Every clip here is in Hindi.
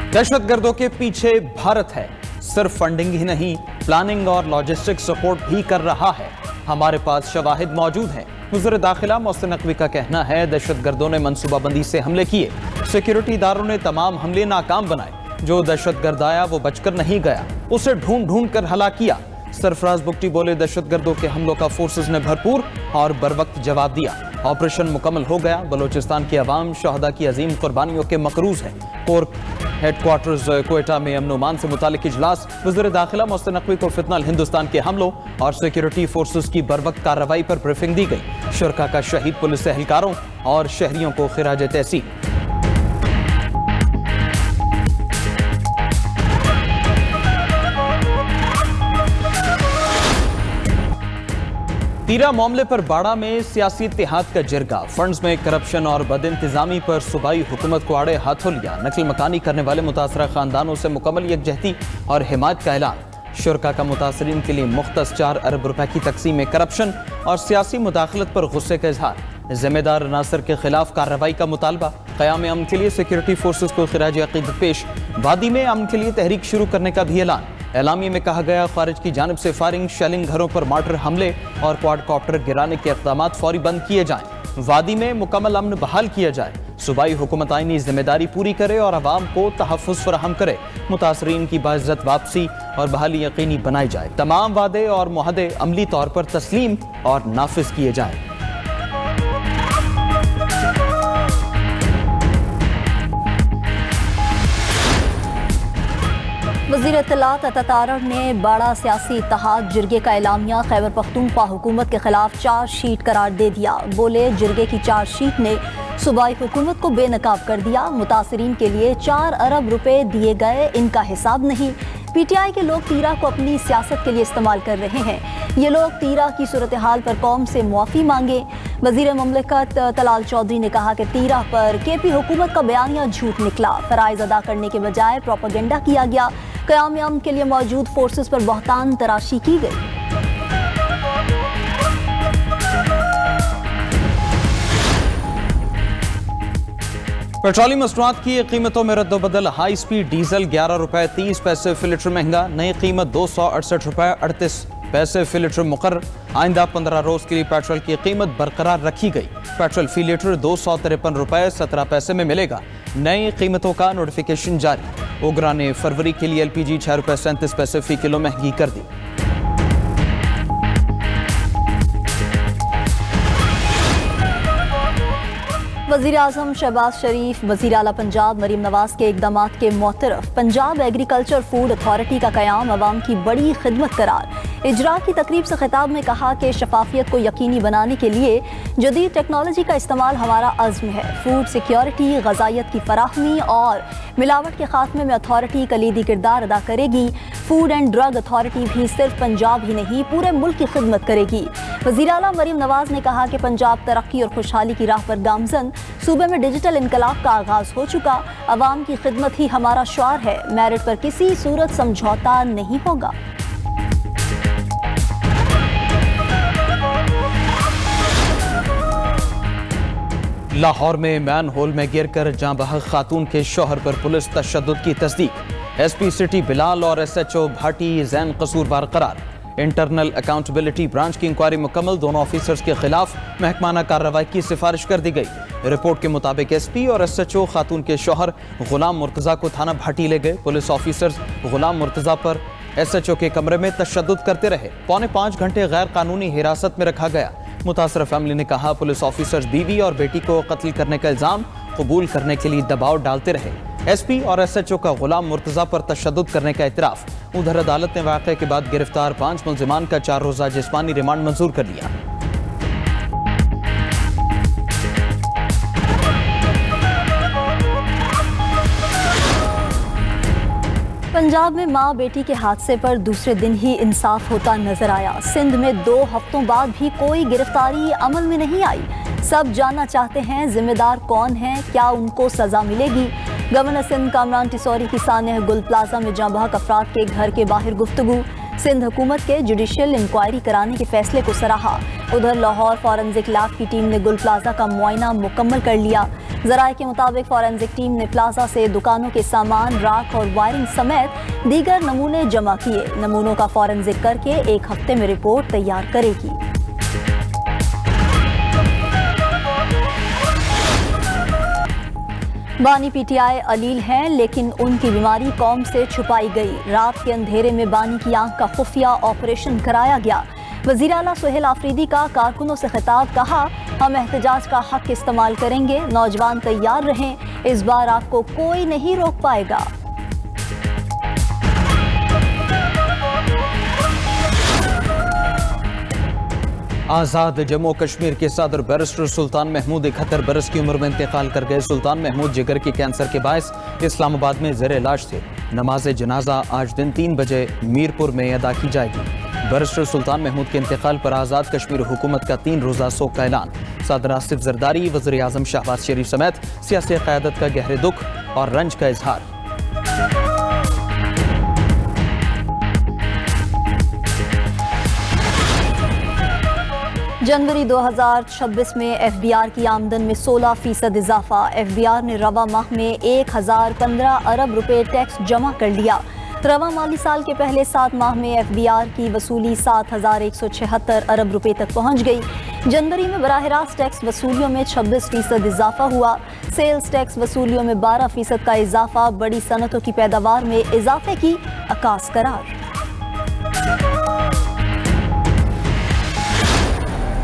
दहशतगर्दों के पीछे भारत है। सिर्फ फंडिंग ही नहीं, प्लानिंग और लॉजिस्टिक सपोर्ट भी कर रहा है। हमारे पास शवाहिद मौजूद हैं। वज़ीर दाखिला मोहसिन नकवी का कहना है, दहशतगर्दों ने मंसूबाबंदी से हमले किए, सिक्योरिटी इदारों ने तमाम हमले नाकाम बनाए। जो दहशतगर्द आया वो बचकर नहीं गया, उसे ढूंढ ढूंढ कर हलाक किया। सरफराज बुगटी बोले, दहशतगर्दों के हमलों का फोर्सेस ने भरपूर और बरवक्त जवाब दिया। ऑपरेशन मुकम्मल हो गया। बलोचिस्तान की अवाम शहदा की अजीम कुर्बानियों के मकरूज है। कोर हेडक्वार्टर्स क्वेटा में अमन ओमान से मुतालिक इजलास। वज़ीर दाखिला मोहसिन नकवी को फितनल हिंदुस्तान के हमलों और सिक्योरिटी फोर्सेस की बरवक्त कार्रवाई पर ब्रीफिंग दी गई। शुरका का शहीद पुलिस एहलकारों और शहरियों को खिराज तहसीन। तीरा मामले पर बाड़ा में सियासी इत्तेहाद का जिरगा। फंड्स में करप्शन और बदइंतजामी पर सूबाई हुकूमत को आड़े हाथों लिया। नकल मकानी करने वाले मुतासरा खानदानों से मुकम्मल यकजहती और हिमायत का ऐलान। शुरका का मुतासरीन के लिए मुख्तस 4 अरब रुपए की तकसीम में करप्शन और सियासी मुदाखलत पर गुस्से का इजहार। जिम्मेदार अनासर के खिलाफ कार्रवाई का मुतालबा। क़याम अमन के लिए सिक्योरिटी फोर्सेस को खिराज अकीदत पेश। वादी में अमन के लिए तहरीक शुरू करने का भी ऐलान। एलामी में कहा गया, खारिज की जानिब से फायरिंग, शेलिंग, घरों पर मार्टर हमले और क्वाडकॉप्टर गिराने के इक़दामात फौरी बंद किए जाएं। वादी में मुकम्मल अमन बहाल किया जाए। सूबाई हुकूमत आईनी जिम्मेदारी पूरी करे और अवाम को तहफ़्फ़ुज़ फराहम करे। मुतासरीन की बाइज़्ज़त वापसी और बहाली यकीनी बनाई जाए। तमाम वादे और मुहदे अमली तौर पर तस्लीम और नाफिज किए जाएं। वज़ीर इत्तलात अतातारड़ ने बड़ा सियासी इत्तेहाद जिरगे का एलामिया खैबर पख्तूनख्वा हुकूमत के खिलाफ चार्जशीट करार दे दिया। बोले, जिरगे की चार्जशीट ने सूबाई हुकूमत को बेनकाब कर दिया। मुतासरीन के लिए 4 अरब रुपए दिए गए, इनका हिसाब नहीं। पीटीआई के लोग तीरा को अपनी सियासत के लिए इस्तेमाल कर रहे हैं। ये लोग तीरा की सूरत हाल पर कौम से मुआफ़ी मांगे। वज़ीर ममलिकत तलाल चौधरी ने कहा कि तीरा पर केपी हुकूमत का बयानिया झूठ निकला। फ़राइज़ अदा करने के बजाय प्रोपेगेंडा किया गया। क़याम अमन के लिए मौजूद फोर्सेस पर बहतान तराशी की गई। पेट्रोलियम मसनूआत की कीमतों में रद्दोबदल। हाई स्पीड डीजल 11 रुपए 30 पैसे फी लीटर महंगा। नई कीमत 268 रुपए 38 पैसे फी लीटर मुकर्रर। आइंदा 15 रोज के लिए पेट्रोल की कीमत बरकरार रखी गई। पेट्रोल फी लीटर 253 रुपए 17 पैसे में मिलेगा। नई कीमतों का नोटिफिकेशन जारी। ओगरा ने फरवरी के लिए LPG 6 रुपए 37 पैसे फी किलो महंगी कर दी। वज़ीर आज़म शहबाज शरीफ, वज़ीर आला पंजाब मरीम नवाज के इक़दामात के मुतरफ पंजाब एग्रीकल्चर फूड अथॉरिटी का क़याम अवाम की बड़ी खिदमत करार। इजरा की तकरीब से खिताब में कहा कि शफाफियत को यकीनी बनाने के लिए जदीद टेक्नोलॉजी का इस्तेमाल हमारा अज़्म है। फूड सिक्योरिटी, ग़ज़ाइयत की फराहमी और मिलावट के खात्मे में अथॉरिटी कलीदी किरदार अदा करेगी। फूड एंड ड्रग अथॉरिटी भी सिर्फ पंजाब ही नहीं, पूरे मुल्क की खिदमत करेगी। वज़ीर आला मरीम नवाज ने कहा कि पंजाब तरक्की और खुशहाली की राह पर गामजन। सूबे में डिजिटल इनकलाब का आगाज हो चुका। अवाम की खिदमत ही हमारा शुआर है। मेरिट पर किसी सूरत समझौता नहीं होगा। लाहौर में मैन होल में गिरकर जाँ बहक खातून के शौहर पर पुलिस तशद्दुद की तस्दीक। SP सिटी बिलाल और SHO भाटी जैन कसूरवार करार। इंटरनल अकाउंटेबिलिटी ब्रांच की इंक्वायरी मुकम्मल। दोनों ऑफिसर्स के खिलाफ महकमाना कार्रवाई की सिफारिश कर दी गई। रिपोर्ट के मुताबिक SP और SHO खातून के शौहर गुलाम मुर्तज़ा को थाना भाटी ले गए। पुलिस ऑफिसर्स गुलाम मुर्तज़ा पर SHO के कमरे में तशद्दुद करते रहे। 4.25 घंटे गैर कानूनी हिरासत में रखा गया। मुतासर फैमिली ने कहा, पुलिस ऑफिसर्स बीवी और बेटी को कत्ल करने का इल्जाम कबूल करने के लिए दबाव डालते रहे। SP और SHO का गुलाम मुर्तज़ा पर तशद्दुद करने का इतराफ़। उधर अदालत ने वाक़े के बाद गिरफ्तार 5 मुल्ज़िमान का 4 रोज़ा जिस्मानी रिमांड मंजूर कर लिया। पंजाब में माँ बेटी के हादसे पर दूसरे दिन ही इंसाफ होता नजर आया। सिंध में 2 हफ्तों बाद भी कोई गिरफ्तारी अमल में नहीं आई। सब जानना चाहते हैं जिम्मेदार कौन है, क्या उनको सजा मिलेगी। गवर्नर सिंध कामरान टिसौरी की सानह गुल प्लाजा में जाँ बहक अफराद के घर के बाहर गुफ्तगू। सिंध हुकूमत के जुडिशियल इंक्वायरी कराने के फैसले को सराहा। उधर लाहौर फॉरेंसिक लैब की टीम ने गुल प्लाजा का मुआयना मुकम्मल कर लिया। जराये के मुताबिक फॉरेंसिक टीम ने प्लाजा से दुकानों के सामान, राख और वायरिंग समेत दीगर नमूने जमा किए। नमूनों का फॉरेंसिक करके 1 हफ्ते में रिपोर्ट तैयार करेगी। बानी पीटीआई अलील हैं, लेकिन उनकी बीमारी कौम से छुपाई गई। रात के अंधेरे में बानी की आंख का खुफिया ऑपरेशन कराया गया। वज़ीर आला सुहेल आफरीदी का कारकुनों से खिताब, कहा हम एहतजाज का हक इस्तेमाल करेंगे, नौजवान तैयार रहें, इस बार आपको कोई नहीं रोक पाएगा। आज़ाद जम्मू कश्मीर के सदर बैरिस्टर सुल्तान महमूद 71 बरस की उम्र में इंतकाल कर गए। सुल्तान महमूद जिगर के कैंसर के बायस इस्लामाबाद में ज़ेर इलाज थे। नमाज जनाजा आज दिन 3 बजे मीरपुर में अदा की जाएगी। बैरिस्टर सुल्तान महमूद के इंतकाल पर आज़ाद कश्मीर हुकूमत का 3 रोज़ा शोक का ऐलान। सदर आसिफ जरदारी, वज़ीर आज़म शहबाज शरीफ समेत सियासी क़यादत का गहरे दुख और रंज का इजहार। जनवरी 2026 में एफबीआर की आमदन में 16% इजाफा। एफबीआर ने रवा माह में 1015 अरब रुपए टैक्स जमा कर लिया। रवा माली साल के पहले 7 माह में एफबीआर की वसूली 7176 अरब रुपए तक पहुंच गई। जनवरी में बराह रास्त टैक्स वसूलियों में 26% इजाफा हुआ। सेल्स टैक्स वसूलियों में 12% का इजाफा बड़ी सनतों की पैदावार में इजाफे की अक्कास करार।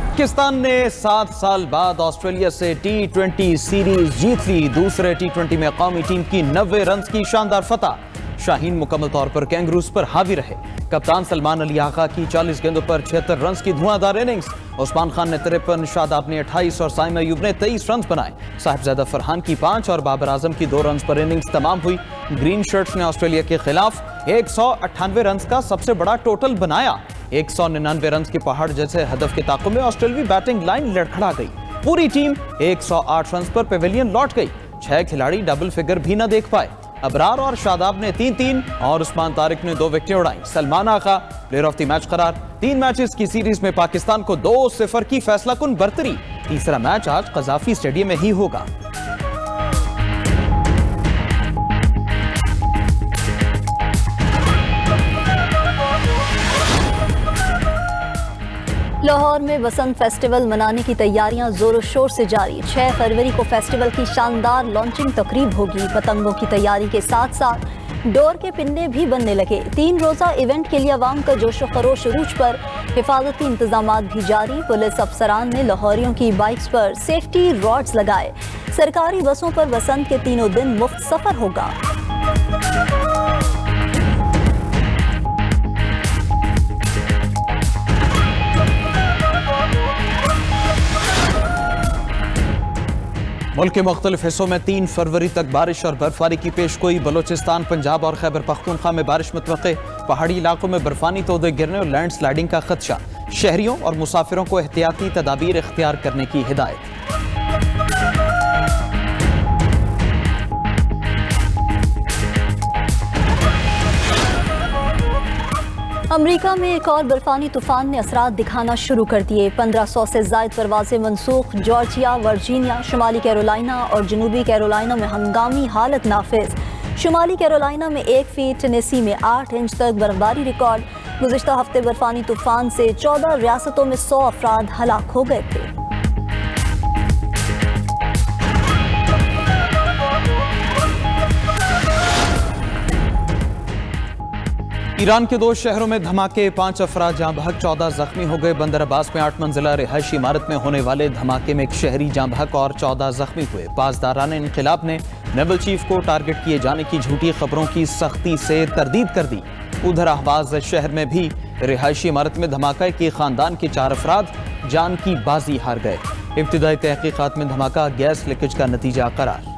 पाकिस्तान ने 7 साल बाद ऑस्ट्रेलिया से T20 सीरीज जीत ली। दूसरे T20 में कौमी टीम की 90 रन की शानदार फतह। शाहीन मुकम्मल तौर पर कैंगरूज पर हावी रहे। कप्तान सलमान अली आगा की 40 गेंदों पर 76 रन की धुआंधार इनिंग्स। उस्मान खान ने 53, शादाब ने 28 और साइम अयूब ने 23 रन बनाए। साहिबजादा फरहान की 5 और बाबर आजम की 2 रन पर इनिंग्स तमाम हुई। ग्रीन शर्ट्स ने ऑस्ट्रेलिया के खिलाफ 198 रन का सबसे बड़ा टोटल बनाया। 199 रन की पहाड़ जैसे हदफ के ताक़ुब में ऑस्ट्रेलवी बैटिंग लाइन लड़खड़ा गई। पूरी टीम 108 रन पर पेविलियन लौट गई। 6 खिलाड़ी डबल फिगर भी न देख पाए। अबरार और शादाब ने 3-3 और उस्मान तारिक ने 2 विकेटें उड़ाई। सलमान आगा प्लेयर ऑफ द मैच करार। 3 मैचेस की सीरीज में पाकिस्तान को 2-0 की फैसलाकुन बर्तरी। तीसरा मैच आज कज़ाफी स्टेडियम में ही होगा। लाहौर में वसंत फेस्टिवल मनाने की तैयारियां जोरों शोर से जारी। 6 फरवरी को फेस्टिवल की शानदार लॉन्चिंग तकरीब होगी। पतंगों की तैयारी के साथ साथ डोर के पिन्ने भी बनने लगे। 3 रोज़ा इवेंट के लिए अवाम का जोशो खरोश उरूज पर। हिफाजती इंतजामात भी जारी। पुलिस अफसरान ने लाहौरियों की बाइक्स पर सेफ्टी रॉड्स लगाए। सरकारी बसों पर वसंत के 3 दिन मुफ्त सफर होगा। मुल्क के मुख्तलिफ हिस्सों में 3 फरवरी तक बारिश और बर्फबारी की पेशगोई। बलोचिस्तान, पंजाब और खैबर पख्तूनख्वा में बारिश मुतवक्के। पहाड़ी इलाकों में बर्फानी तोदे गिरने और लैंड स्लाइडिंग का खदशा। शहरियों और मुसाफिरों को एहतियाती तदाबीर इख्तियार करने की हिदायत। अमेरिका में एक और बर्फानी तूफान ने असरात दिखाना शुरू कर दिए। 1500 से ज़ायद परवाज़ें मनसूख। जॉर्जिया, वर्जीनिया, शुमाली कैरोलिना और जनूबी कैरोलिना में हंगामी हालत नाफिज। शुमाली कैरोलिना में 1 फीट, टेनेसी में 8 इंच तक बर्फबारी रिकॉर्ड। गुज़िश्ता हफ्ते बर्फानी तूफान से 14 रियासतों में 100 अफराद हलाक हो गए थे। ईरान के 2 शहरों में धमाके, 5 अफराद जाँ बहक, 14 जख्मी हो गए। बंदर अब्बास में 8 मंजिला रिहायशी इमारत में होने वाले धमाके में एक शहरी जाँ बहक और 14 जख्मी हुए। पासदारान इनक़िलाब ने नेवल चीफ को टारगेट किए जाने की झूठी खबरों की सख्ती से तरदीद कर दी। उधर अहवाज शहर में भी रिहायशी इमारत में धमाका की खानदान के 4 अफराद जान की बाजी हार गए। इब्तिदाई तहकीकात में धमाका गैस लीकेज का नतीजा करार।